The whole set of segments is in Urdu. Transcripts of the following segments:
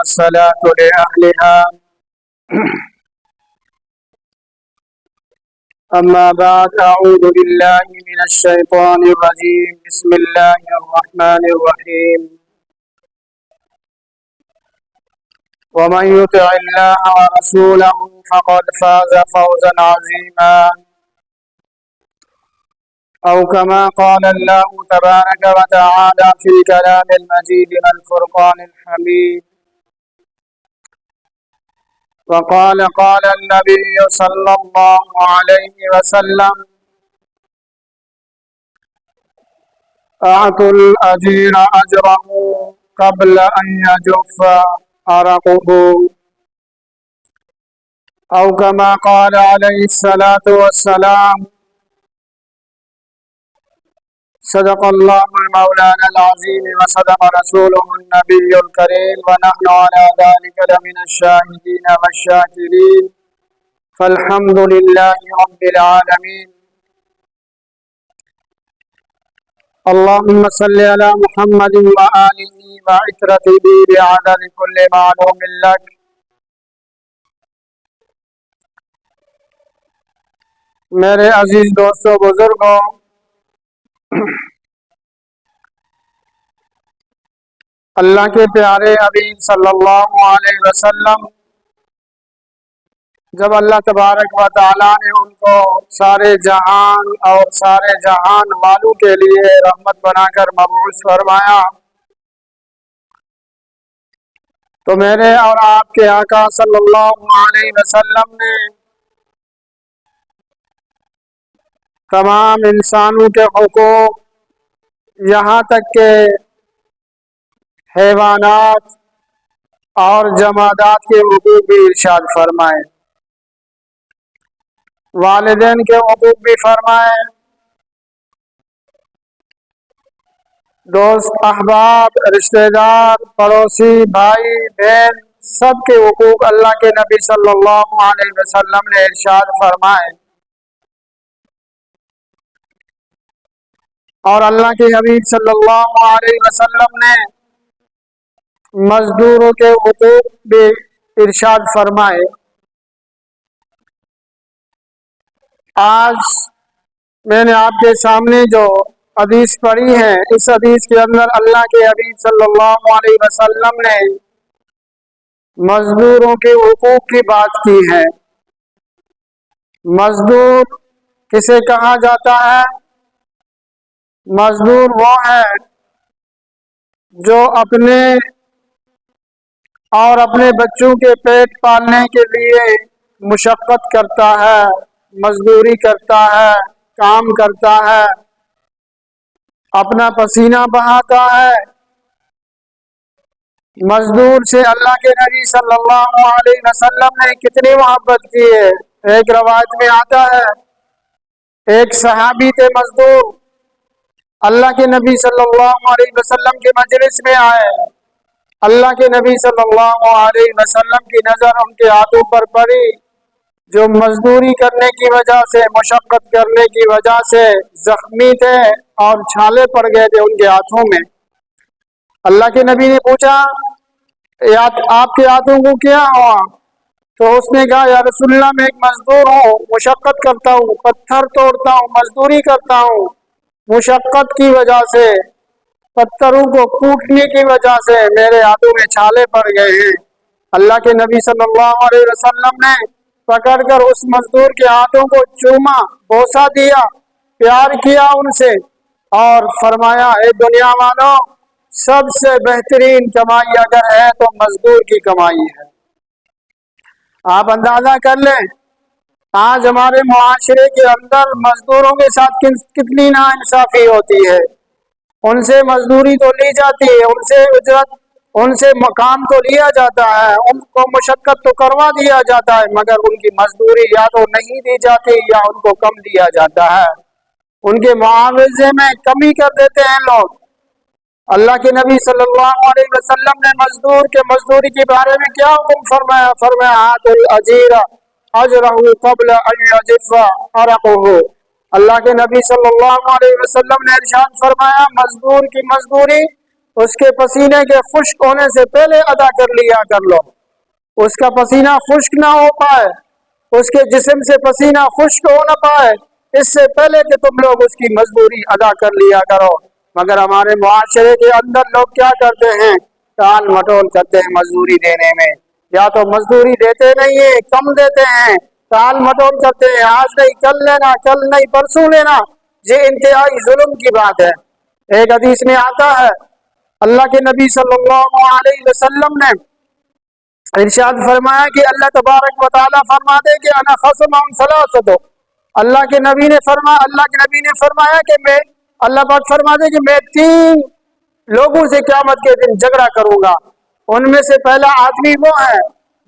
والصلاة لأهلها. أما بعد، أعوذ بالله من الشيطان الرجيم. بسم الله الرحمن الرحيم. ومن يطع الله ورسوله فقد فاز فوزا عظيما، أو كما قال الله تبارك وتعالى في الكلام المجيد والفرقان الحميد. وقال النبي صلى الله عليه وسلم: أعطوا الأجير أجره قبل أن يجف عرقه، أو كما قال عليه الصلاة والسلام. صدق الله المولانا العظيم وصدق رسوله النبي الكريم، ونحن على ذلك لمن الشاهدين والشاكرين، فالحمد لله رب العالمين. اللهم صل على محمد وآله وعترته بعدد كل معلوم لك. میرے عزیز دوستو، بزرگوں، اللہ کے پیارے حبیب صلی اللہ علیہ وسلم، جب اللہ تبارک و تعالیٰ نے ان کو سارے جہان اور سارے جہان والوں کے لیے رحمت بنا کر مبعوث فرمایا، تو میرے اور آپ کے آقا صلی اللہ علیہ وسلم نے تمام انسانوں کے حقوق، یہاں تک کہ حیوانات اور جمادات کے حقوق بھی ارشاد فرمائے، والدین کے حقوق بھی فرمائے، دوست احباب، رشتہ دار، پڑوسی، بھائی بہن، سب کے حقوق اللہ کے نبی صلی اللہ علیہ وسلم نے ارشاد فرمائے۔ اور اللہ کے حبیب صلی اللہ علیہ وسلم نے مزدوروں کے حقوق بھی ارشاد فرمائے۔ آج میں نے آپ کے سامنے جو حدیث پڑھی ہے، اس حدیث کے اندر اللہ کے حبیب صلی اللہ علیہ وسلم نے مزدوروں کے حقوق کی بات کی ہے۔ مزدور کسے کہا جاتا ہے؟ مزدور وہ ہے جو اپنے اور اپنے بچوں کے پیٹ پالنے کے لیے مشقت کرتا ہے، مزدوری کرتا ہے، کام کرتا ہے، اپنا پسینہ بہاتا ہے۔ مزدور سے اللہ کے نبی صلی اللہ علیہ وسلم نے کتنی محبت کی ہے۔ ایک روایت میں آتا ہے، ایک صحابی تھے مزدور، اللہ کے نبی صلی اللہ علیہ وسلم کے مجلس میں آئے۔ اللہ کے نبی صلی اللہ علیہ وسلم کی نظر ان کے ہاتھوں پر پڑی، جو مزدوری کرنے کی وجہ سے، مشقت کرنے کی وجہ سے زخمی تھے اور چھالے پڑ گئے تھے ان کے ہاتھوں میں۔ اللہ کے نبی نے پوچھا، آپ کے ہاتھوں کو کیا ہوا؟ تو اس نے کہا، یا رسول اللہ، میں ایک مزدور ہوں، مشقت کرتا ہوں، پتھر توڑتا ہوں، مزدوری کرتا ہوں، مشقت کی وجہ سے، پتھروں کو کوٹنے کی وجہ سے میرے ہاتھوں میں چھالے پڑ گئے ہیں۔ اللہ کے نبی صلی اللہ علیہ وسلم نے پکڑ کر اس مزدور کے ہاتھوں کو چوما، بوسہ دیا، پیار کیا ان سے، اور فرمایا، اے دنیا والوں، سب سے بہترین کمائی اگر ہے تو مزدور کی کمائی ہے۔ آپ اندازہ کر لیں، آج ہمارے معاشرے کے اندر مزدوروں کے ساتھ کتنی ناانصافی ہوتی ہے۔ ان سے مزدوری تو لی جاتی ہے، ان سے اجرت، ان سے مقام تو لیا جاتا ہے، ان کو مشقت تو کروا دیا جاتا ہے، مگر ان کی مزدوری یا تو نہیں دی جاتی یا ان کو کم دیا جاتا ہے، ان کے معاوضے میں کمی کر دیتے ہیں لوگ۔ اللہ کے نبی صلی اللہ علیہ وسلم نے مزدور کے مزدوری کے بارے میں کیا حکم فرمایا؟ فرمایا، آتوا الاجیر اجرہ قبل ان یجف عرقہ۔ اللہ کے نبی صلی اللہ علیہ وسلم نے ارشاد فرمایا، مزدور کی مزدوری اس کے پسینے کے خشک ہونے سے پہلے ادا کر لیا کر لو، اس کا پسینہ خشک نہ ہو پائے، اس کے جسم سے پسینہ خشک ہو نہ پائے، اس سے پہلے کہ تم لوگ اس کی مزدوری ادا کر لیا کرو۔ مگر ہمارے معاشرے کے اندر لوگ کیا کرتے ہیں؟ ٹال مٹول کرتے ہیں مزدوری دینے میں، یا تو مزدوری دیتے نہیں ہیں، کم دیتے ہیں، ٹال مٹول کرتے ہیں، آج نہیں کل لینا، کل نہیں پرسوں لینا۔ یہ انتہائی ظلم کی بات ہے۔ ایک حدیث میں آتا ہے، اللہ کے نبی صلی اللہ علیہ وسلم نے ارشاد فرمایا کہ اللہ تبارک و تعالیٰ فرماتے کہ انا خصم ثلاثۃ، اللہ کے نبی نے فرمایا کہ میں، اللہ پاک فرماتے کہ میں 3 لوگوں سے قیامت کے دن جھگڑا کروں گا۔ ان میں سے پہلا آدمی وہ ہے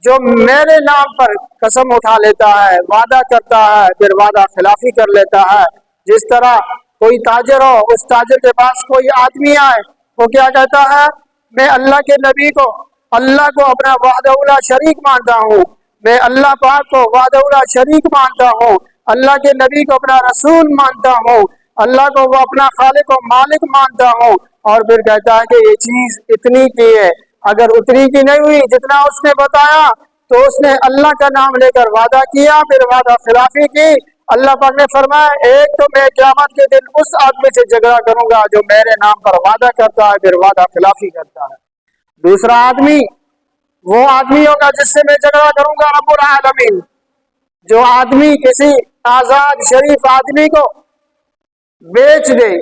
جو میرے نام پر قسم اٹھا لیتا ہے، وعدہ کرتا ہے، پھر وعدہ خلافی کر لیتا ہے۔ جس طرح کوئی تاجر ہو، اس تاجر کے پاس کوئی آدمی آئے، وہ کیا کہتا ہے؟ میں اللہ کے نبی کو، اللہ کو اپنا وحدہ لا شریک مانتا ہوں، میں اللہ پاک کو وحدہ لا شریک مانتا ہوں، اللہ کے نبی کو اپنا رسول مانتا ہوں، اللہ کو وہ اپنا خالق و مالک مانتا ہوں، اور پھر کہتا ہے کہ یہ چیز اتنی کی ہے۔ اگر اتنی کی نہیں ہوئی جتنا اس نے بتایا تو اس نے اللہ کا نام لے کر وعدہ کیا، پھر وعدہ خلافی کی۔ اللہ پاک نے فرمایا ایک تو میں قیامت کے دن اس آدمی سے جھگڑا کروں گا جو میرے نام پر وعدہ کرتا ہے پھر وعدہ خلافی کرتا ہے۔ دوسرا آدمی وہ آدمی ہوگا جس سے میں جھگڑا کروں گا رب العالمین، جو آدمی کسی آزاد شریف آدمی کو بیچ دے۔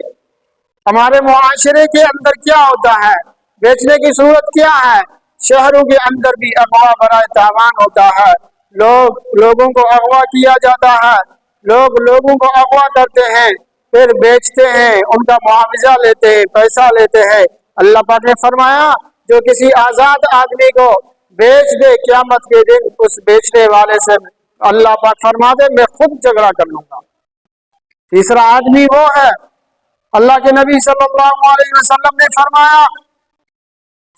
ہمارے معاشرے کے اندر کیا ہوتا ہے؟ بیچنے کی صورت کیا ہے؟ شہروں کے اندر بھی اغوا برائے تاوان ہوتا ہے، لوگوں کو اغوا کیا جاتا ہے، لوگ لوگوں کو اغوا کرتے ہیں، پھر بیچتے ہیں، ان کا معاوضہ لیتے ہیں، پیسہ لیتے ہیں۔ اللہ پاک نے فرمایا جو کسی آزاد آدمی کو بیچ دے قیامت کے دن اس بیچنے والے سے اللہ پاک فرما دے میں خود جھگڑا کر لوں گا۔ تیسرا آدمی وہ ہے، اللہ کے نبی صلی اللہ علیہ وسلم نے فرمایا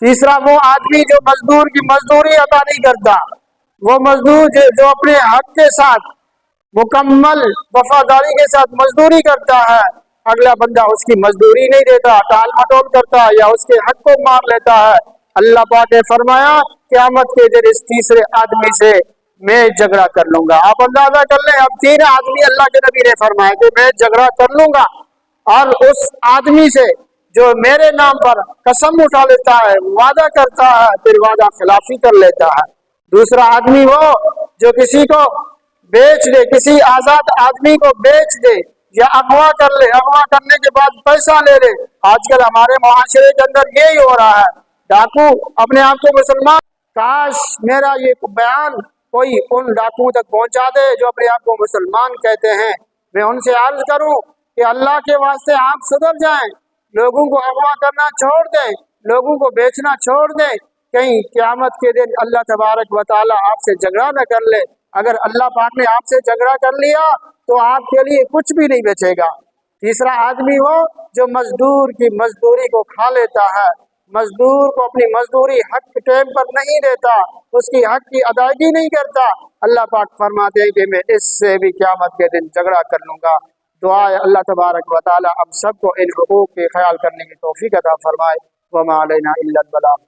تیسرا وہ آدمی جو مزدور کی مزدوری ادا نہیں کرتا، وہ مزدور جو اپنے حق کے ساتھ مکمل وفاداری کے ساتھ مزدوری کرتا ہے، اگلا بندہ اس کی مزدوری نہیں دیتا، ٹال مٹول کرتا ہے یا اس کے حق کو مار لیتا ہے۔ اللہ پاک نے فرمایا قیامت کے دن اس تیسرے آدمی سے میں جھگڑا کر لوں گا۔ آپ اندازہ کر لیں، اب 3 آدمی اللہ کے نبی نے فرمایا کہ میں جھگڑا کر لوں گا، اور اس آدمی سے جو میرے نام پر قسم اٹھا لیتا ہے، وعدہ کرتا ہے، پھر وعدہ خلافی کر لیتا ہے۔ دوسرا آدمی وہ جو کسی کو بیچ دے، کسی آزاد آدمی کو بیچ دے یا اغوا کر لے، اغوا کرنے کے بعد پیسہ لے لے۔ آج کل ہمارے معاشرے کے اندر یہی ہو رہا ہے، ڈاکو اپنے آپ کو مسلمان، کاش میرا یہ بیان کوئی ان ڈاکوؤں تک پہنچا دے جو اپنے آپ کو مسلمان کہتے ہیں۔ میں ان سے عرض کروں کہ اللہ کے واسطے آپ سدھر جائیں، لوگوں کو اغوا کرنا چھوڑ دیں، لوگوں کو بیچنا چھوڑ دیں، کہیں قیامت کے دن اللہ تبارک و تعالی آپ سے جھگڑا نہ کر لے۔ اگر اللہ پاک نے آپ سے جھگڑا کر لیا تو آپ کے لیے کچھ بھی نہیں بچے گا۔ تیسرا آدمی وہ جو مزدور کی مزدوری کو کھا لیتا ہے، مزدور کو اپنی مزدوری حق ٹائم پر نہیں دیتا، اس کی حق کی ادائیگی نہیں کرتا۔ اللہ پاک فرماتے ہیں کہ میں اس سے بھی قیامت کے دن جھگڑا کر لوں گا۔ دعا ہے اللہ تبارک و تعالی ہم سب کو ان حقوق کے خیال کرنے کی توفیق عطا فرمائے۔ وما علینا الا البلاغ۔